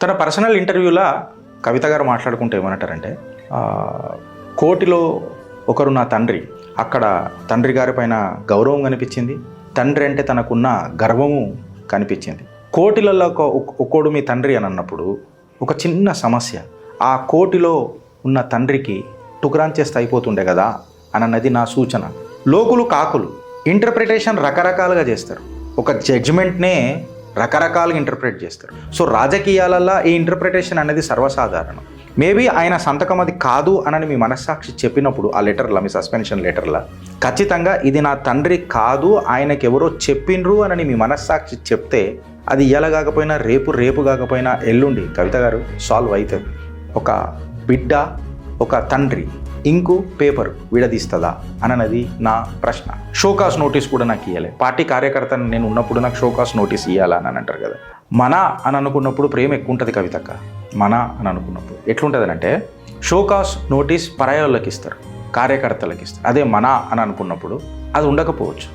తన పర్సనల్ ఇంటర్వ్యూలో కవిత గారు మాట్లాడుకుంటే ఏమంటారంటే, కోటిలో ఒకరు నా తండ్రి, అక్కడ తండ్రి గారి పైన గౌరవం కనిపించింది, తండ్రి అంటే తనకున్న గర్వము కనిపించింది. కోటిలలో ఒక్కోడు మీ తండ్రి అని అన్నప్పుడు ఒక చిన్న సమస్య, ఆ కోటిలో ఉన్న తండ్రికి టుకరాన్ చేస్తే అయిపోతుండే కదా అని అన్నది నా సూచన. లోకులు కాకులు ఇంటర్ప్రిటేషన్ రకరకాలుగా చేస్తారు, ఒక జడ్జిమెంట్నే రకరకాలుగా ఇంటర్ప్రిట్ చేస్తారు. సో రాజకీయాలలో ఈ ఇంటర్ప్రిటేషన్ అనేది సర్వసాధారణం. మేబీ ఆయన సంతకం అది కాదు అని మీ మనస్సాక్షి చెప్పినప్పుడు ఆ లెటర్లో, మీ సస్పెన్షన్ లెటర్లో ఖచ్చితంగా ఇది నా తండ్రి కాదు, ఆయనకి ఎవరో చెప్పిండ్రు అని మీ మనస్సాక్షి చెప్తే అది ఇయ్యాల కాకపోయినా రేపు కాకపోయినా ఎల్లుండి కవిత గారు సాల్వ్ అవుతుంది. ఒక బిడ్డ, ఒక తండ్రి ఇంకు పేపర్ విడదీస్తుందా అన్నది నా ప్రశ్న. షోకాస్ నోటీస్ కూడా నాకు ఇవ్వాలి. పార్టీ కార్యకర్తను నేను ఉన్నప్పుడు నాకు షోకాస్ నోటీస్ ఇవ్వాలా అని అంటారు కదా. మన అని అనుకున్నప్పుడు ప్రేమ ఎక్కువ ఉంటుంది కవితక్క. మన అని అనుకున్నప్పుడు ఎట్లుంటుంది అంటే, షోకాస్ నోటీస్ పరాయోళ్ళకి ఇస్తారు, కార్యకర్తలకు ఇస్తారు. అదే మన అని అనుకున్నప్పుడు అది ఉండకపోవచ్చు.